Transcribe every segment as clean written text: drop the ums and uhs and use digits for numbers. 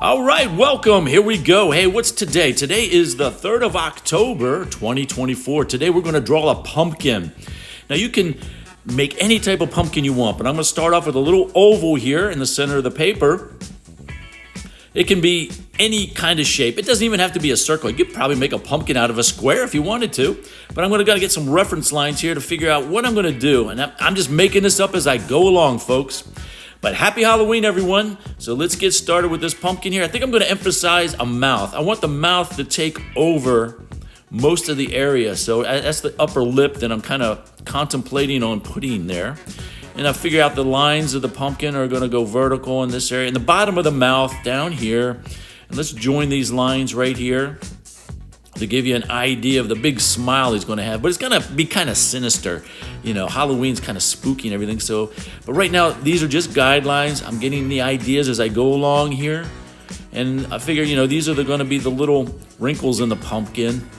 All right, welcome. Here we go. Hey, what's today? Today is the 3rd of October, 2024. Today we're going to draw a pumpkin. Now you can make any type of pumpkin you want, but I'm going to start off with a little oval here in the center of the paper. It can be any kind of shape. It doesn't even have to be a circle. You could probably make a pumpkin out of a square if you wanted to, but I'm going to get some reference lines here to figure out what I'm going to do, and I'm just making this up as I go along, folks. But happy Halloween, everyone. So let's get started with this pumpkin here. I think I'm going to emphasize a mouth. I want the mouth to take over most of the area. So that's the upper lip that I'm kind of contemplating on putting there. And I figure out the lines of the pumpkin are going to go vertical in this area. And the bottom of the mouth down here. And let's join these lines right here to give you an idea of the big smile he's going to have. But it's going to be kind of sinister. You know, Halloween's kind of spooky and everything. So, but right now, these are just guidelines. I'm getting the ideas as I go along here. And I figure, you know, these are going to be the little wrinkles in the pumpkin.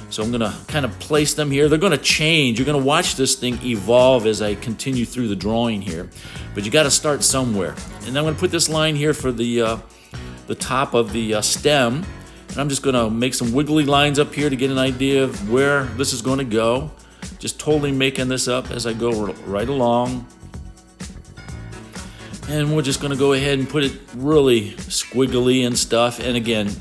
So I'm going to kind of place them here. They're going to change. You're going to watch this thing evolve as I continue through the drawing here. But you got to start somewhere. And I'm going to put this line here for the top of the stem. And I'm just going to make some wiggly lines up here to get an idea of where this is going to go. Just totally making this up as I go right along. And we're just going to go ahead and put it really squiggly and stuff. And again,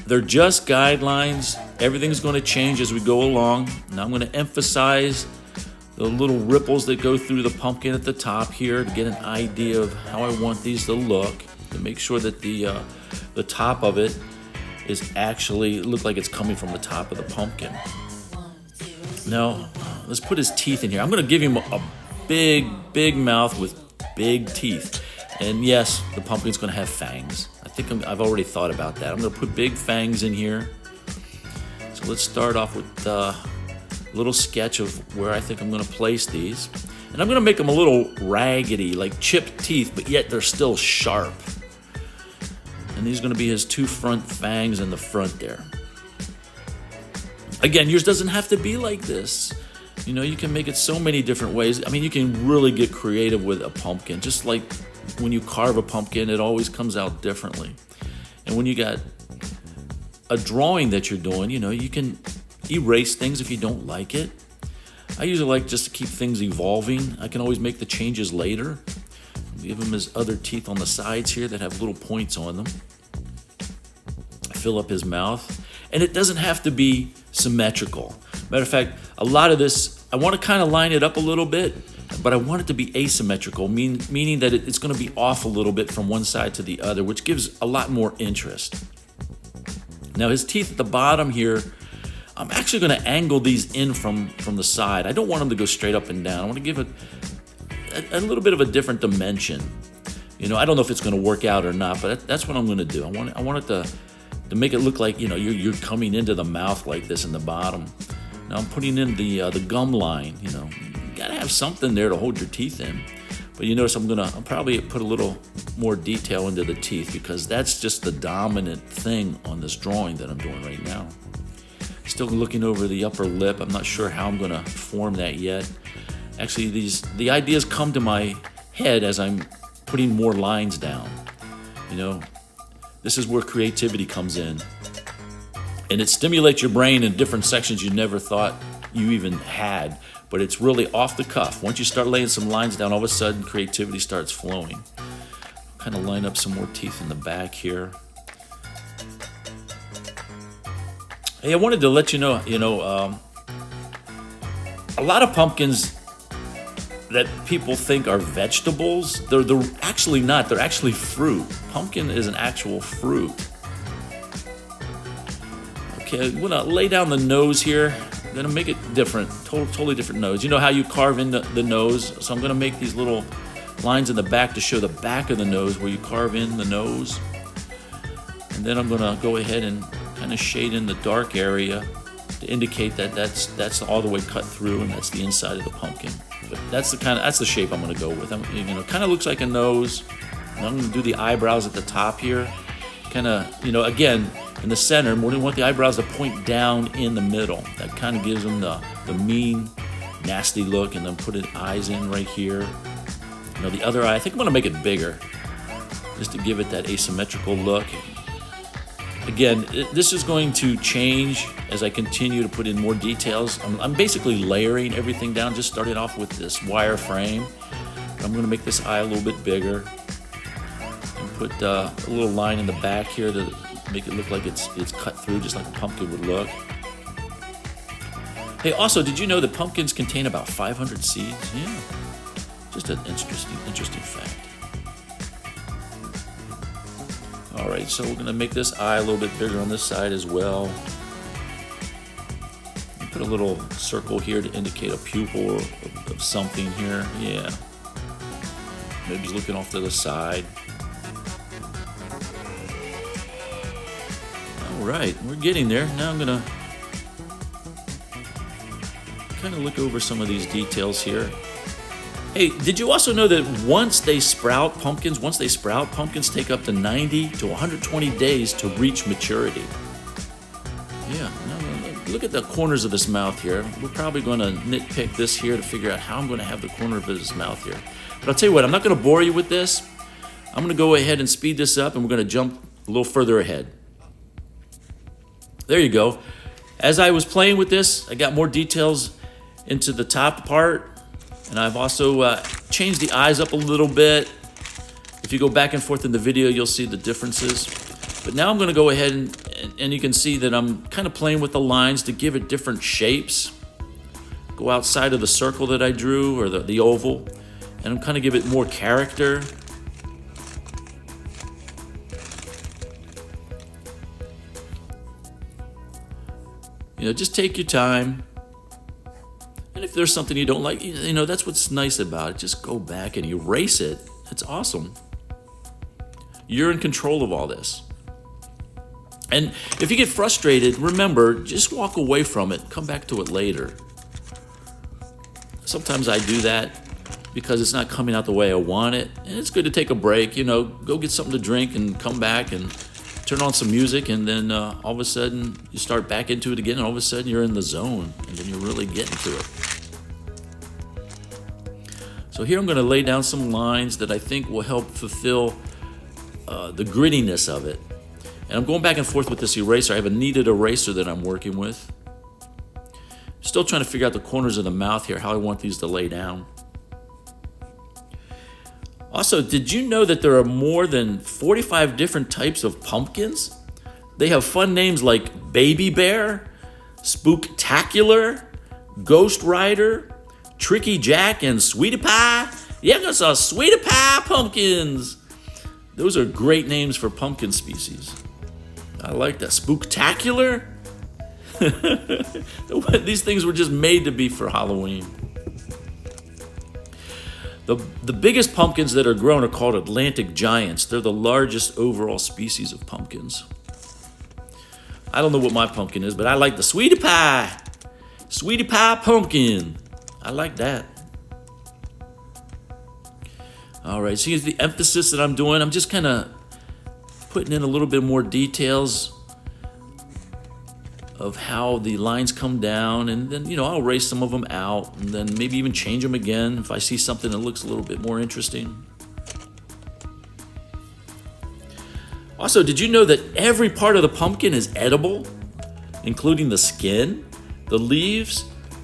they're just guidelines. Everything's going to change as we go along. Now I'm going to emphasize the little ripples that go through the pumpkin at the top here to get an idea of how I want these to look. To make sure that the top of it is actually look like it's coming from the top of the pumpkin. Now, let's put his teeth in here. I'm going to give him a big mouth with big teeth. And yes, the pumpkin's going to have fangs. I think I've already thought about that. I'm going to put big fangs in here. So let's start off with a little sketch of where I think I'm going to place these. And I'm going to make them a little raggedy, like chipped teeth, but yet they're still sharp. And these are going to be his two front fangs in the front there. Again, yours doesn't have to be like this. You know, you can make it so many different ways. I mean, you can really get creative with a pumpkin. Just like when you carve a pumpkin, it always comes out differently. And when you got a drawing that you're doing, you know, you can erase things if you don't like it. I usually like just to keep things evolving. I can always make the changes later. Give him his other teeth on the sides here that have little points on them. Fill up his mouth. And it doesn't have to be symmetrical. Matter of fact, a lot of this, I want to kind of line it up a little bit, but I want it to be asymmetrical, meaning that it's going to be off a little bit from one side to the other, which gives a lot more interest. Now his teeth at the bottom here, I'm actually going to angle these in from the side. I don't want them to go straight up and down. I want to give it a little bit of a different dimension. You know, I don't know if it's going to work out or not, but that's what I'm going to do. I want it to make it look like, you know, you're coming into the mouth like this in the bottom. Now I'm putting in the gum line. You know, you got to have something there to hold your teeth in. But you notice I'll probably put a little more detail into the teeth because that's just the dominant thing on this drawing that I'm doing right now. Still looking over the upper lip. I'm not sure how I'm going to form that yet. Actually, the ideas come to my head as I'm putting more lines down. You know, this is where creativity comes in. And it stimulates your brain in different sections you never thought you even had. But it's really off the cuff. Once you start laying some lines down, all of a sudden creativity starts flowing. Kind of line up some more teeth in the back here. Hey, I wanted to let you know, a lot of pumpkins that people think are vegetables, they're actually not. They're actually fruit. Pumpkin is an actual fruit. Okay, I'm gonna lay down the nose here. I'm gonna make it different, totally different nose. You know how you carve in the nose? So I'm gonna make these little lines in the back to show the back of the nose where you carve in the nose. And then I'm gonna go ahead and kind of shade in the dark area to indicate that that's all the way cut through and that's the inside of the pumpkin. But that's the shape I'm going to go with. Kind of looks like a nose. And I'm going to do the eyebrows at the top here. Kind of, again, in the center, we want the eyebrows to point down in the middle. That kind of gives them the mean, nasty look. And then put eyes in right here. The other eye, I think I'm going to make it bigger. just to give it that asymmetrical look. Again, this is going to change as I continue to put in more details. I'm basically layering everything down, just starting off with this wire frame. I'm going to make this eye a little bit bigger and put a little line in the back here to make it look like it's cut through, just like a pumpkin would look. Hey, also, did you know that pumpkins contain about 500 seeds? Yeah, just an interesting fact. All right, so we're gonna make this eye a little bit bigger on this side as well. Put a little circle here to indicate a pupil of something here. Yeah, maybe he's looking off to the side. All right, we're getting there. Now I'm gonna kind of look over some of these details here. Hey, did you also know that once they sprout, pumpkins take up to 90 to 120 days to reach maturity? Yeah, look at the corners of this mouth here. We're probably going to nitpick this here to figure out how I'm going to have the corner of his mouth here. But I'll tell you what, I'm not going to bore you with this. I'm going to go ahead and speed this up, and we're going to jump a little further ahead. There you go. As I was playing with this, I got more details into the top part. And I've also changed the eyes up a little bit. If you go back and forth in the video, you'll see the differences. But now I'm going to go ahead and you can see that I'm kind of playing with the lines to give it different shapes. Go outside of the circle that I drew, or the oval, and I'm kind of give it more character. You know, just take your time. And if there's something you don't like, you know, that's what's nice about it. Just go back and erase it. It's awesome. You're in control of all this. And if you get frustrated, remember, just walk away from it. Come back to it later. Sometimes I do that because it's not coming out the way I want it. And it's good to take a break, you know, go get something to drink and come back and turn on some music, and then all of a sudden you start back into it again, and all of a sudden you're in the zone, and then you're really getting to it. So here I'm going to lay down some lines that I think will help fulfill the grittiness of it. And I'm going back and forth with this eraser. I have a kneaded eraser that I'm working with. Still trying to figure out the corners of the mouth here, how I want these to lay down. Also, did you know that there are more than 45 different types of pumpkins? They have fun names like Baby Bear, Spooktacular, Ghost Rider, Tricky Jack, and Sweetie Pie. Yeah, that's a Sweetie Pie pumpkins. Those are great names for pumpkin species. I like that. Spooktacular? These things were just made to be for Halloween. The biggest pumpkins that are grown are called Atlantic giants. They're the largest overall species of pumpkins. I don't know what my pumpkin is, but I like the Sweetie Pie. Sweetie Pie pumpkin. I like that. All right, so here's the emphasis that I'm doing. I'm just kind of putting in a little bit more details of how the lines come down, and then, you know, I'll erase some of them out, and then maybe even change them again if I see something that looks a little bit more interesting. Also, did you know that every part of the pumpkin is edible, including the skin, the leaves,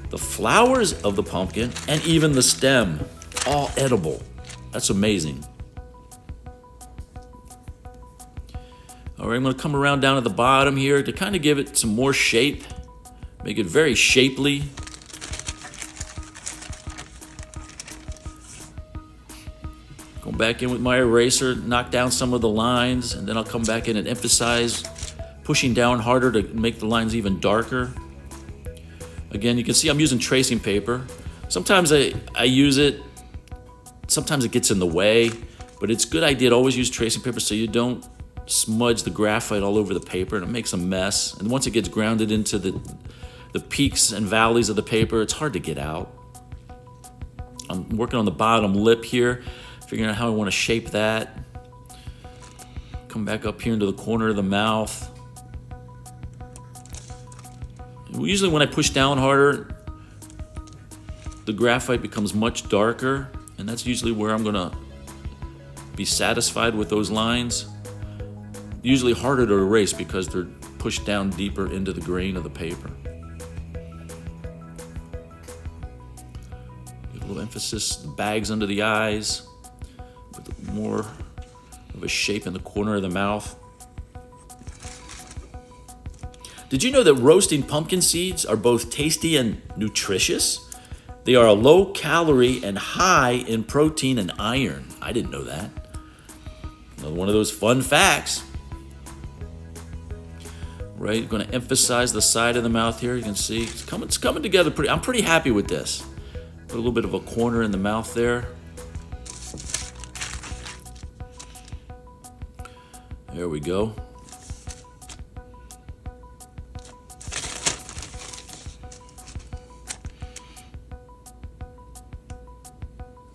the flowers of the pumpkin, and even the stem? All edible. That's amazing. All right, I'm going to come around down at the bottom here to kind of give it some more shape, make it very shapely. Go back in with my eraser, knock down some of the lines, and then I'll come back in and emphasize, pushing down harder to make the lines even darker. Again, you can see I'm using tracing paper. Sometimes I use it, sometimes it gets in the way, but it's a good idea to always use tracing paper so you don't smudge the graphite all over the paper, and it makes a mess. And once it gets grounded into the peaks and valleys of the paper, it's hard to get out. I'm working on the bottom lip here, figuring out how I want to shape that. Come back up here into the corner of the mouth. Usually when I push down harder, the graphite becomes much darker, and that's usually where I'm going to be satisfied with those lines. Usually harder to erase because they're pushed down deeper into the grain of the paper. Give a little emphasis, the bags under the eyes, put more of a shape in the corner of the mouth. Did you know that roasting pumpkin seeds are both tasty and nutritious? They are a low calorie and high in protein and iron. I didn't know that. Another one of those fun facts. Right, you're going to emphasize the side of the mouth here. You can see it's coming together pretty. I'm pretty happy with this. Put a little bit of a corner in the mouth there. There we go.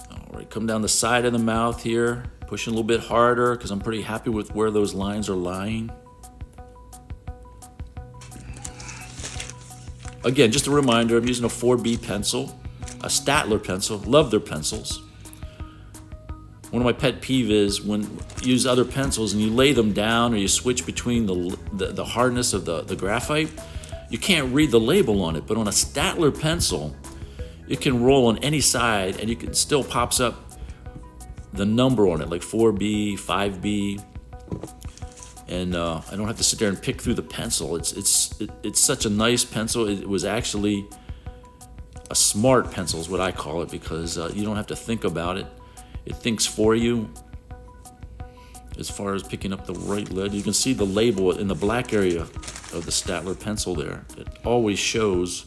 All right, come down the side of the mouth here, pushing a little bit harder because I'm pretty happy with where those lines are lying. Again, just a reminder, I'm using a 4B pencil, a Statler pencil. Love their pencils. One of my pet peeves is when you use other pencils and you lay them down or you switch between the hardness of the graphite, you can't read the label on it. But on a Statler pencil, it can roll on any side and you can still pops up the number on it, like 4B, 5B. And I don't have to sit there and pick through the pencil. It's such a nice pencil. It was actually a smart pencil is what I call it, because you don't have to think about it. It thinks for you as far as picking up the right lead. You can see the label in the black area of the Statler pencil there. It always shows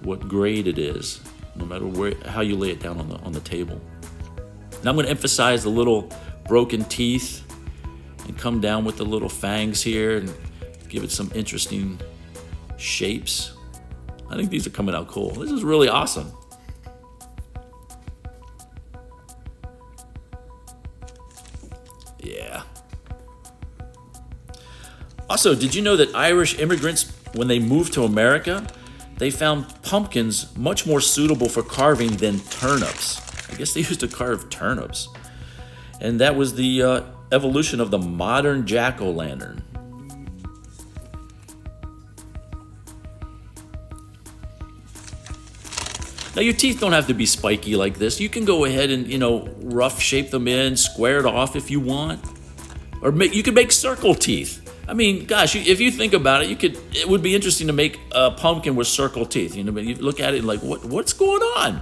what grade it is, no matter how you lay it down on the table. Now I'm going to emphasize the little broken teeth and come down with the little fangs here and give it some interesting shapes. I think these are coming out cool. This is really awesome. Yeah. Also, did you know that Irish immigrants, when they moved to America, they found pumpkins much more suitable for carving than turnips? I guess they used to carve turnips. And that was the evolution of the modern jack-o'-lantern. Now your teeth don't have to be spiky like this. You can go ahead and, rough shape them in, square it off if you want. Or you could make circle teeth. I mean, gosh, if you think about it, it would be interesting to make a pumpkin with circle teeth. You look at it and like, what's going on?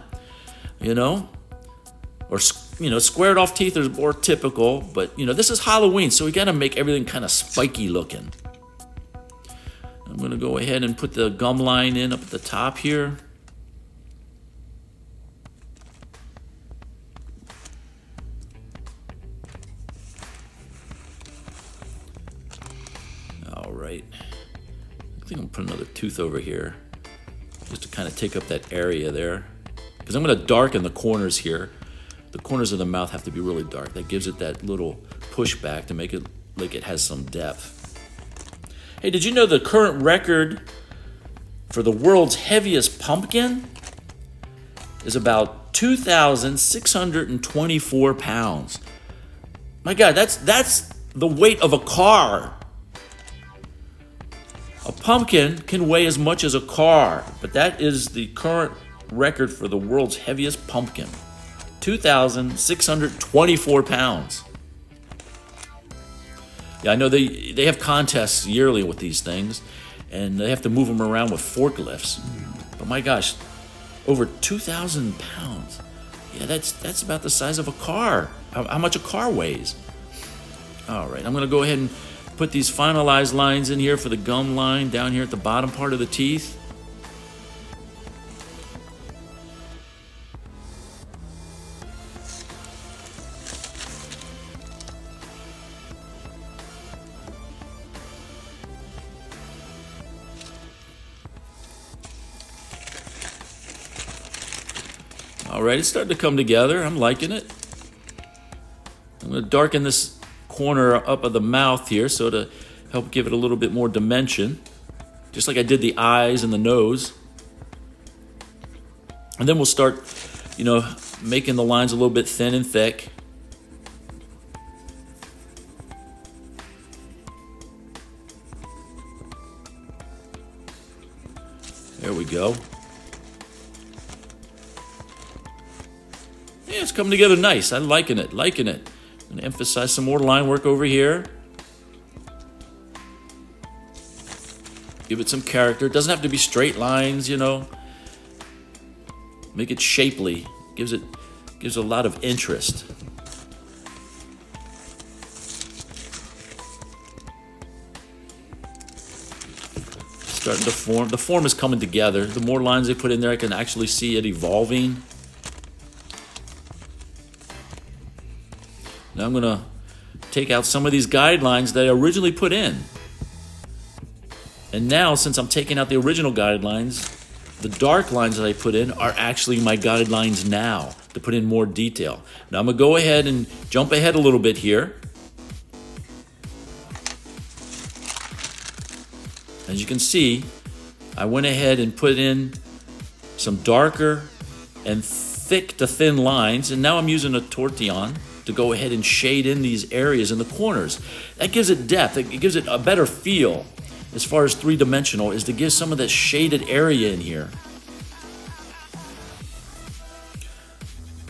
Or squared off teeth are more typical, but this is Halloween, so we got to make everything kind of spiky looking. I'm going to go ahead and put the gum line in up at the top here. All right. I think I'm going to put another tooth over here just to kind of take up that area there, because I'm going to darken the corners here. The corners of the mouth have to be really dark. That gives it that little pushback to make it like it has some depth. Hey, did you know the current record for the world's heaviest pumpkin is about 2,624 pounds? My God, that's the weight of a car. A pumpkin can weigh as much as a car, but that is the current record for the world's heaviest pumpkin. 2,624 pounds. Yeah, I know they have contests yearly with these things, and they have to move them around with forklifts. But my gosh, over 2,000 pounds. Yeah, that's about the size of a car. How much a car weighs. All right, I'm going to go ahead and put these finalized lines in here for the gum line down here at the bottom part of the teeth. All right, it's starting to come together. I'm liking it. I'm going to darken this corner up of the mouth here so to help give it a little bit more dimension, just like I did the eyes and the nose. And then we'll start, making the lines a little bit thin and thick. There we go. Yeah, it's coming together nice. I'm liking it, liking it. I'm going to emphasize some more line work over here. Give it some character. It doesn't have to be straight lines, you know. Make it shapely. Gives a lot of interest. Starting to form. The form is coming together. The more lines I put in there, I can actually see it evolving. Now I'm going to take out some of these guidelines that I originally put in. And now, since I'm taking out the original guidelines, the dark lines that I put in are actually my guidelines now to put in more detail. Now I'm going to go ahead and jump ahead a little bit here. As you can see, I went ahead and put in some darker and thick to thin lines, and now I'm using a tortillon to go ahead and shade in these areas in the corners. That gives it depth. It gives it a better feel as far as three-dimensional, is to give some of that shaded area in here.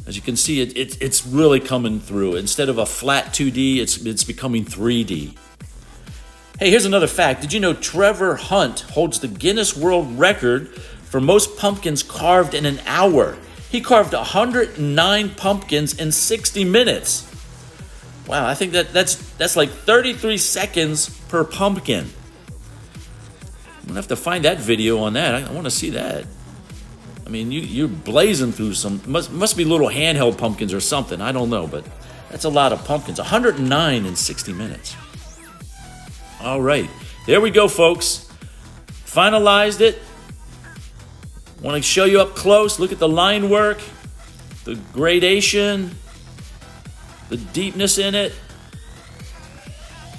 As you can see, it's really coming through. Instead of a flat 2D, it's becoming 3D. Hey, here's another fact. Did you know Trevor Hunt holds the Guinness World Record for most pumpkins carved in an hour? He carved 109 pumpkins in 60 minutes. Wow, I think that's like 33 seconds per pumpkin. I'm gonna have to find that video on that. I want to see that. I mean, you're blazing through some, must be little handheld pumpkins or something. I don't know, but that's a lot of pumpkins. 109 in 60 minutes. All right, there we go, folks. Finalized it. Want to show you up close. Look at the line work, the gradation, the deepness in it,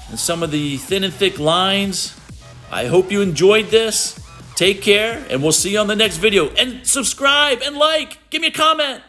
and some of the thin and thick lines. I hope you enjoyed this. Take care, and we'll see you on the next video. And subscribe and like. Give me a comment.